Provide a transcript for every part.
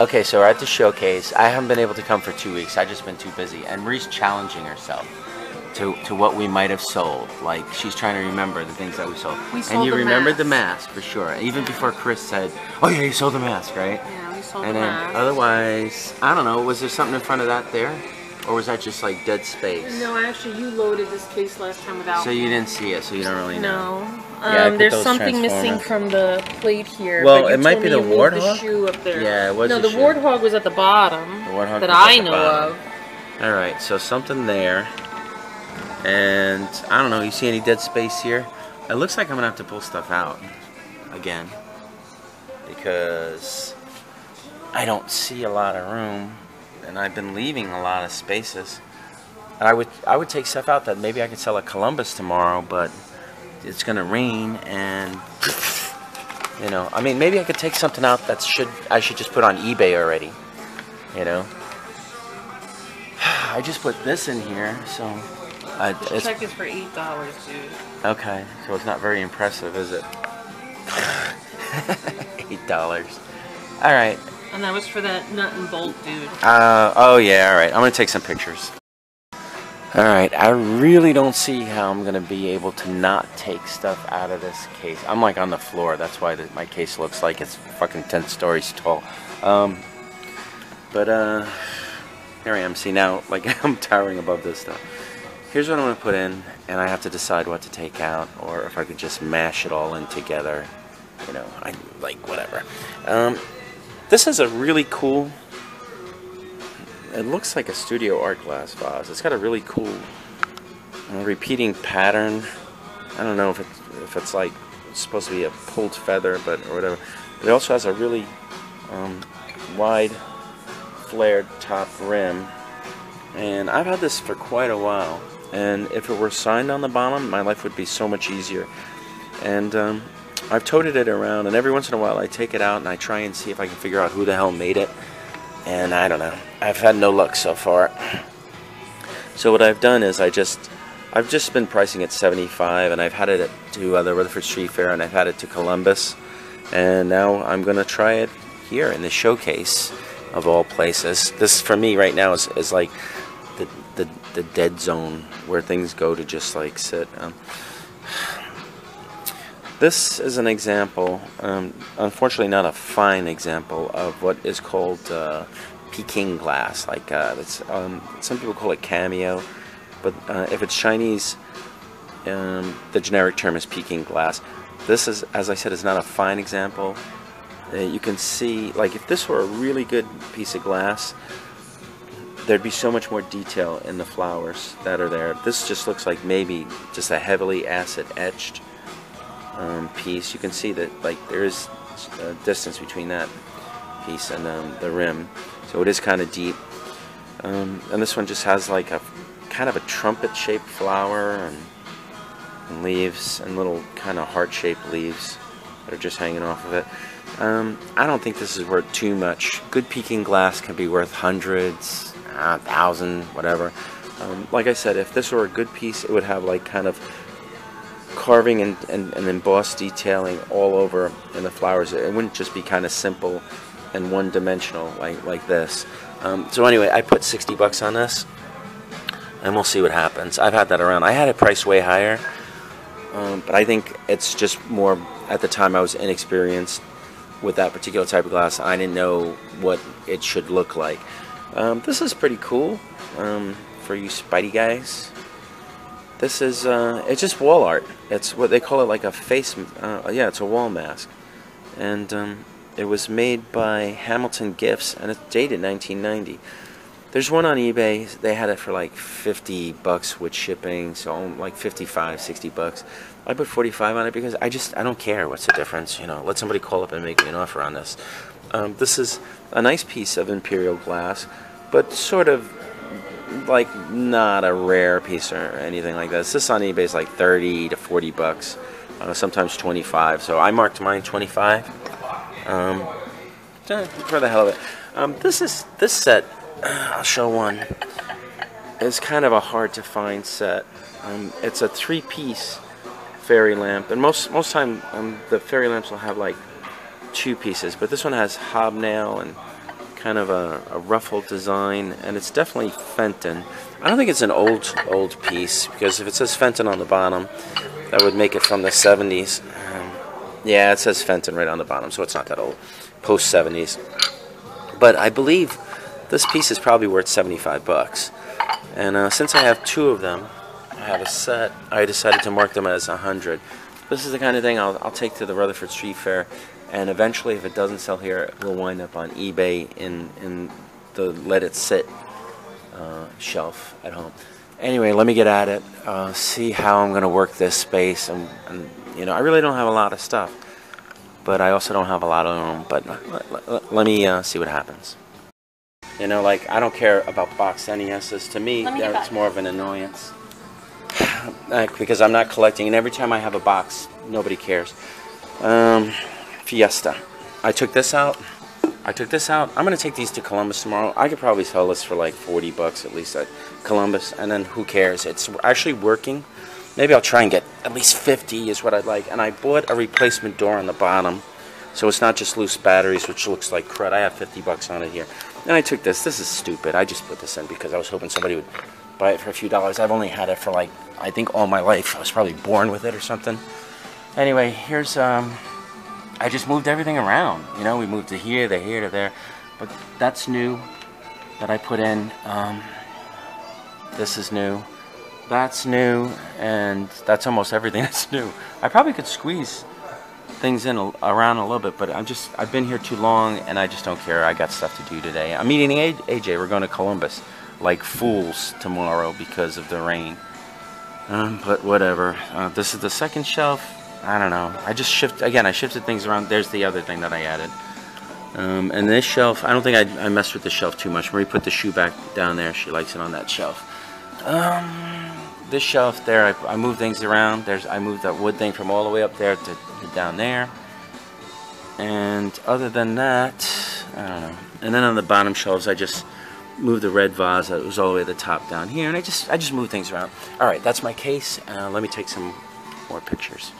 Okay, so we're at the showcase. I haven't been able to come for 2 weeks. I've just been too busy. And Marie's challenging herself to what we might have sold. Like, she's trying to remember the things that we sold. And you remembered the mask, for sure. Even before Chris said, oh yeah, you sold the mask, right? Yeah, we sold the mask. And then otherwise, I don't know, was there something in front of that there? Or was that just like dead space? No, actually, you loaded this case last time without. So you didn't see it, so you don't really know. No. Yeah, there's something missing from the plate here. Well, but it might be the Warthog. The shoe up there. Yeah, it was. No, the Warthog was at the bottom. The Warthog that I know of. All right, so something there, and I don't know. You see any dead space here? It looks like I'm gonna have to pull stuff out again because I don't see a lot of room, and I've been leaving a lot of spaces. And I would take stuff out that maybe I could sell at Columbus tomorrow, but it's gonna rain, and you know, I mean, maybe I could take something out that I should just put on eBay already, you know. I just put this in here, so this check is for $8, dude. Okay, so it's not very impressive, is it? $8. All right. And that was for that nut and bolt, dude. Oh yeah, all right. I'm gonna take some pictures. Alright, I really don't see how I'm going to be able to not take stuff out of this case. I'm like on the floor, that's why my case looks like it's fucking 10 stories tall. Here I am. See now, like I'm towering above this stuff. Here's what I'm going to put in, and I have to decide what to take out, or if I could just mash it all in together. You know, I like whatever. This is a really cool... It looks like a studio art glass vase. It's got a really cool repeating pattern. I don't know if it's like it's supposed to be a pulled feather, or whatever. But it also has a really wide flared top rim. And I've had this for quite a while. And if it were signed on the bottom, my life would be so much easier. And I've toted it around, and every once in a while I take it out and I try and see if I can figure out who the hell made it. And I don't know. I've had no luck so far. So what I've done is I've just been pricing it $75, and I've had it to the Rutherford Street Fair, and I've had it to Columbus, and now I'm gonna try it here in the showcase of all places. This for me right now is like the dead zone where things go to just like sit. This is an example, unfortunately not a fine example, of what is called Peking glass. Like some people call it cameo, but if it's Chinese, the generic term is Peking glass. This is, as I said, is not a fine example. You can see, like, if this were a really good piece of glass, there'd be so much more detail in the flowers that are there. This just looks like maybe just a heavily acid etched piece. You can see that like there is a distance between that piece and the rim, so it is kind of deep. And this one just has like a kind of a trumpet shaped flower and leaves and little kind of heart shaped leaves that are just hanging off of it. I don't think this is worth too much. Good Peking glass can be worth hundreds, 1,000, whatever. Like I said, if this were a good piece, it would have like kind of carving and embossed detailing all over in the flowers. It wouldn't just be kind of simple and one-dimensional like this. So anyway, I put $60 on this, and we'll see what happens. I've had that around. I had it priced way higher, but I think it's just more, at the time I was inexperienced with that particular type of glass. I didn't know what it should look like. This is pretty cool for you Spidey guys. This is, it's just wall art. It's what they call it, like a face, yeah, it's a wall mask. And it was made by Hamilton Gifts, and it's dated 1990. There's one on eBay. They had it for like $50 with shipping, so like $55, $60. I put $45 on it because I don't care what's the difference, you know. Let somebody call up and make me an offer on this. This is a nice piece of imperial glass, but sort of like not a rare piece or anything like that. This on eBay is like $30 to $40, sometimes $25. So I marked mine $25 for the hell of it. This set, I'll show one. It's kind of a hard to find set. It's a 3-piece fairy lamp, and most time the fairy lamps will have like 2 pieces, but this one has hobnail and kind of a ruffled design, and it's definitely Fenton. I don't think it's an old piece, because if it says Fenton on the bottom, that would make it from the 70s. Yeah, it says Fenton right on the bottom, so it's not that old. Post 70s. But I believe this piece is probably worth 75 bucks. And since I have 2 of them, I have a set, I decided to mark them as 100. This is the kind of thing I'll take to the Rutherford Street Fair, and eventually, if it doesn't sell here, it will wind up on eBay in the Let It Sit shelf at home. Anyway, let me get at it, see how I'm going to work this space, and you know, I really don't have a lot of stuff, but I also don't have a lot of room, but let me see what happens. You know, like, I don't care about boxed NESs. To me, it's more of an annoyance. Because I'm not collecting, and every time I have a box, nobody cares. Fiesta. I took this out. I'm going to take these to Columbus tomorrow. I could probably sell this for like 40 bucks at least at Columbus, and then who cares? It's actually working. Maybe I'll try and get at least 50 is what I'd like. And I bought a replacement door on the bottom, so it's not just loose batteries, which looks like crud. I have 50 bucks on it here. And I took this. This is stupid. I just put this in because I was hoping somebody would buy it for a few dollars. I've only had it for like, I think all my life. I was probably born with it or something. Anyway, here's, I just moved everything around. You know, we moved to here, to here, to there. But that's new that I put in. This is new. That's new, and that's almost everything that's new. I probably could squeeze things in around a little bit, but I've been here too long, and I just don't care. I got stuff to do today. I'm meeting AJ. We're going to Columbus like fools tomorrow because of the rain. But whatever. This is the second shelf. I don't know. I shifted things around. There's the other thing that I added. And this shelf, I don't think I messed with the shelf too much. Marie put the shoe back down there. She likes it on that shelf. This shelf there, I moved things around. I moved that wood thing from all the way up there to down there. And other than that, I don't know. And then on the bottom shelves, I just moved the red vase that was all the way to the top down here. And I just moved things around. All right, that's my case. Let me take some more pictures.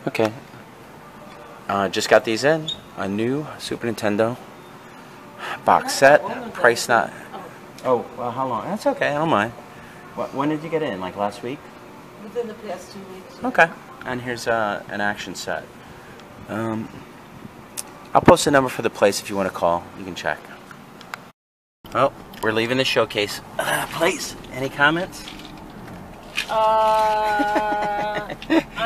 Okay. Just got these in. A new Super Nintendo box set. Price not. Oh, well, how long? That's okay. I don't mind. When did you get in? Like last week? Within the past 2 weeks. Okay. And here's an action set. I'll post a number for the place if you want to call. You can check. Oh, we're leaving the showcase place. Any comments? I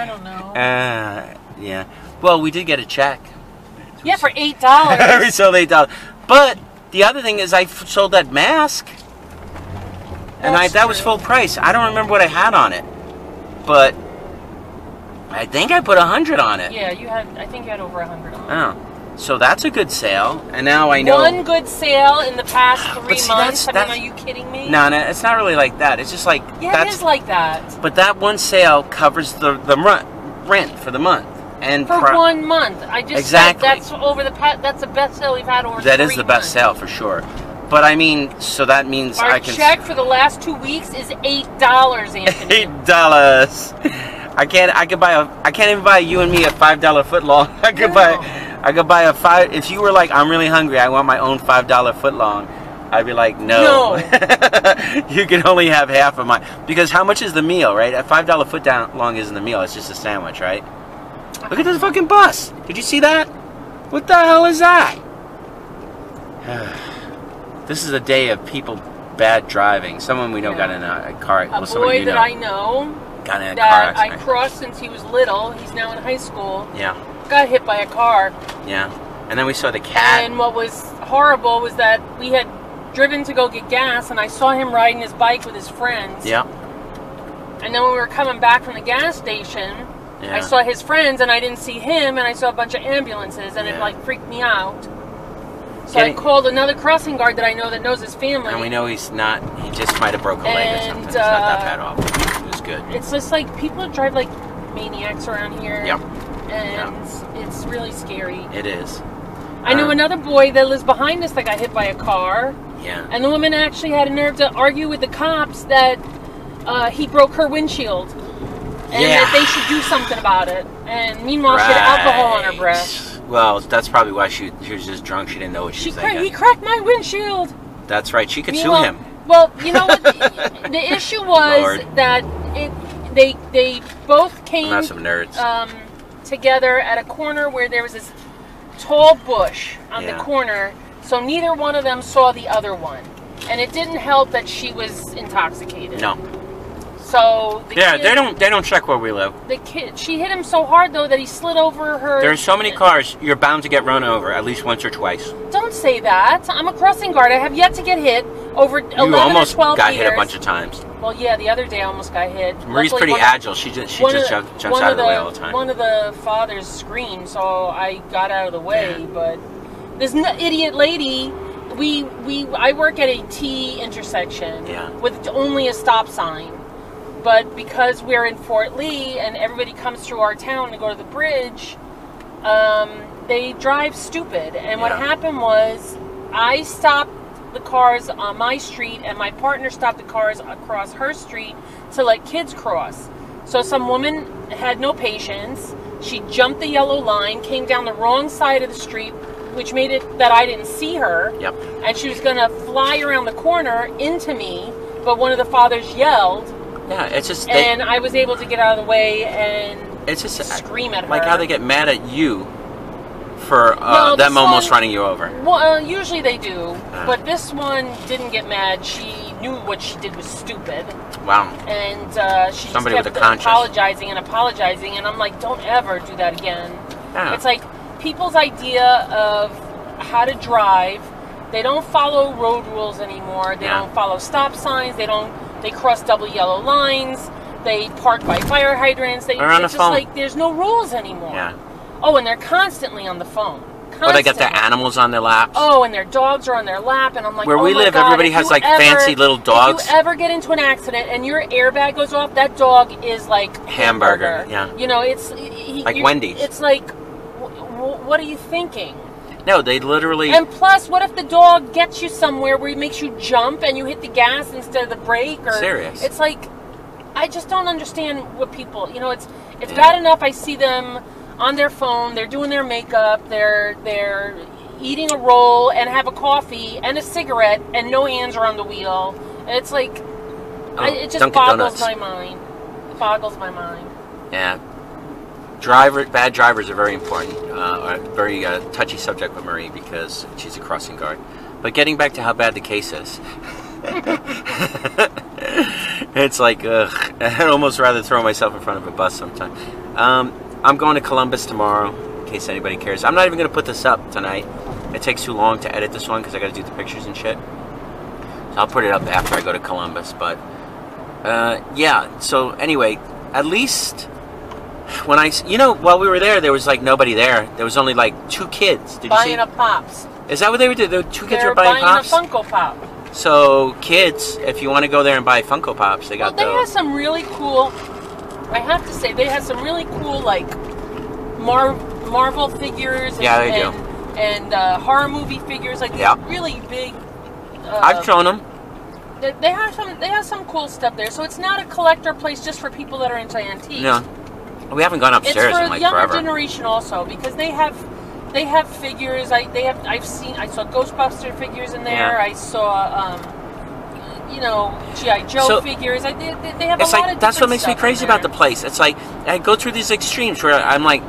don't know. Yeah. Well, we did get a check. Yeah, for $8. We sold $8. But the other thing is, I sold that mask, and that was full price. I don't remember what I had on it, but I think I put 100 on it. Yeah, you had. I think you had over 100 on it. Oh. So that's a good sale, and now I know... One good sale in the past 3 months? That's, are you kidding me? No, it's not really like that. It's just like... Yeah, it is like that. But that one sale covers the rent for the month. And for 1 month. I just said that's over the past... That's the best sale we've had over 3 months. That is the best sale, for sure. But I mean, so that means Our check for the last 2 weeks is $8, Anthony. $8. I can't even buy you and me a $5 footlong. I could buy a $5. If you were like, I'm really hungry, I want my own $5 footlong, I'd be like, no. You can only have half of mine. Because how much is the meal, right? A $5 footlong isn't the meal. It's just a sandwich, right? Look at this fucking bus. Did you see that? What the hell is that? This is a day of people bad driving. Someone we know got in a car. A boy that I know got in a car accident. I crossed since he was little. He's now in high school. Yeah. Got hit by a car. Yeah. And then we saw the cat. And what was horrible was that we had driven to go get gas, and I saw him riding his bike with his friends. Yeah. And then when we were coming back from the gas station, I saw his friends, and I didn't see him, and I saw a bunch of ambulances, and it like freaked me out. So I called another crossing guard that I know that knows his family. And we know he's not, he just might have broke a leg or something. It's not that bad off. It was good. It's just like people drive like maniacs around here. Yep. And it's really scary. It is. I know another boy that lives behind us that got hit by a car. Yeah. And the woman actually had a nerve to argue with the cops that he broke her windshield. And that they should do something about it. And meanwhile, she had alcohol on her breath. Well, that's probably why she was just drunk. She didn't know what she was thinking. He cracked my windshield. That's right. She could sue him. Well, you know what? The issue was that they both came some nerds. Together at a corner where there was this tall bush on the corner, so neither one of them saw the other one. And it didn't help that she was intoxicated. No. So kid, they don't check where we live. She hit him so hard though that he slid over her. There's so many cars, you're bound to get run over at least once or twice. Don't say that. I'm a crossing guard. I have yet to get hit over 11 or 12 years. You almost got hit a bunch of times. Well, yeah, the other day I almost got hit. Marie's pretty agile. She just jumps out of the way all the time. One of the fathers screamed, so I got out of the way. Yeah. But this idiot lady. I work at a T intersection with only a stop sign. But because we're in Fort Lee and everybody comes through our town to go to the bridge, they drive stupid. And what happened was I stopped the cars on my street and my partner stopped the cars across her street to let kids cross. So some woman had no patience. She jumped the yellow line, came down the wrong side of the street, which made it that I didn't see her. Yep. And she was going to fly around the corner into me, but one of the fathers yelled. Yeah, it's just... and I was able to get out of the way and scream at her. Like how they get mad at you for them almost running you over. Well, usually they do. But this one didn't get mad. She knew what she did was stupid. Wow. And she Somebody just with kept a conscience. apologizing. And I'm like, don't ever do that again. Yeah. It's like people's idea of how to drive. They don't follow road rules anymore. They don't follow stop signs. They cross double yellow lines. They park by fire hydrants. It's just like there's no rules anymore. Yeah. Oh, and they're constantly on the phone. Constantly. Or they got their animals on their laps. Oh, and their dogs are on their lap, and I'm like, where we live, everybody has like fancy little dogs. If you ever get into an accident and your airbag goes off, that dog is like hamburger. Yeah. You know, it's like Wendy's. It's like, what are you thinking? No, they literally... And plus, what if the dog gets you somewhere where it makes you jump and you hit the gas instead of the brake? Or serious. It's like, I just don't understand what people... You know, it's bad enough I see them on their phone, they're doing their makeup, they're eating a roll and have a coffee and a cigarette and no hands are on the wheel. And it's like, it just boggles my mind. It boggles my mind. Yeah. Bad drivers are very important, a very touchy subject with Marie because she's a crossing guard. But getting back to how bad the case is, It's like, I'd almost rather throw myself in front of a bus sometime. I'm going to Columbus tomorrow, in case anybody cares. I'm not even going to put this up tonight. It takes too long to edit this one because I got to do the pictures and shit. So I'll put it up after I go to Columbus. But, yeah. So, anyway, at least when while we were there was like nobody there. There was only like 2 kids. Did you see? Buying a Pops. Is that what they were doing? The 2 kids were buying Pops? Buying a Funko Pop. So, kids, if you want to go there and buy Funko Pops, they got those. They have some really cool, I have to say, they have some really cool, like, Marvel figures. And, yeah, they do. And horror movie figures, like, really big. I've shown them. They have some cool stuff there. So it's not a collector place just for people that are into antiques. No. We haven't gone upstairs in, like, forever. It's for a younger generation also, because they have figures. I saw Ghostbuster figures in there. Yeah. I saw G.I. Joe figures. They have a lot of that's what makes me crazy about the place. It's like I go through these extremes where I'm like,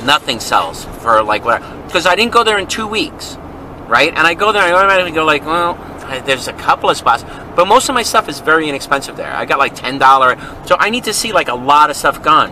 nothing sells for like what, because I didn't go there in 2 weeks, right? And I go there and I automatically go like, well, there's a couple of spots, but most of my stuff is very inexpensive there. I got like $10, so I need to see like a lot of stuff gone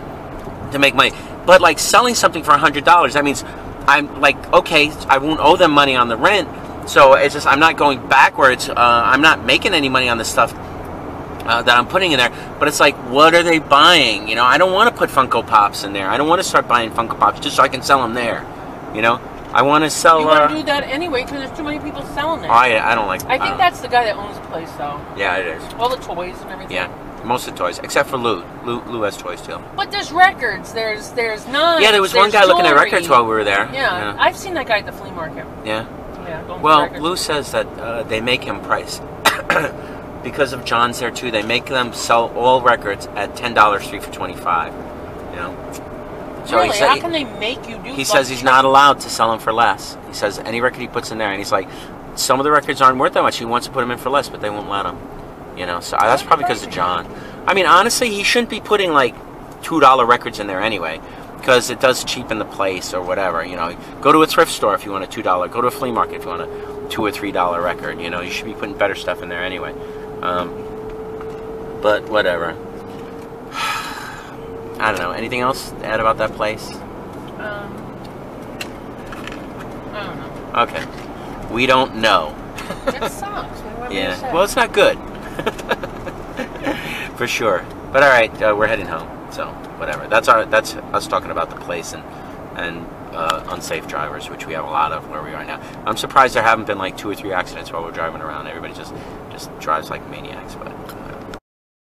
to make money. But like selling something for $100, that means I'm like, okay, I won't owe them money on the rent, so it's just I'm not going backwards. I'm not making any money on the stuff that I'm putting in there. But it's like, what are they buying? You know, I don't want to put Funko Pops in there. I don't want to start buying Funko Pops just so I can sell them there. You know, I want to sell. You want to do that anyway because there's too many people selling there. Oh, I don't like. I think that's the guy that owns the place, though. Yeah, it is. All the toys and everything. Yeah. Most of the toys, except for Lou. Lou has toys too. But there's records. There's knives. Yeah, there was one guy looking at records while we were there. Yeah, I've seen that guy at the flea market. Yeah. Yeah. Well, Lou says that they make him price because of John's there too. They make them sell all records at $10, 3 for $25. You know. So really? How can they make you do? He says he's not allowed to sell them for less. He says any record he puts in there, and he's like, some of the records aren't worth that much. He wants to put them in for less, but they won't let him. You know, so that's probably because of John. I mean, honestly, he shouldn't be putting like $2 records in there anyway, because it does cheapen the place or whatever. You know, go to a thrift store if you want a $2. Go to a flea market if you want a $2 or $3 record. You know, you should be putting better stuff in there anyway. But whatever. I don't know. Anything else to add about that place? I don't know. Okay, we don't know. It sucks. Yeah. Well, it's not good. For sure. But all right, we're heading home. So whatever. That's us talking about the place and unsafe drivers, which we have a lot of where we are now. I'm surprised there haven't been like 2 or 3 accidents while we're driving around. Everybody just drives like maniacs. But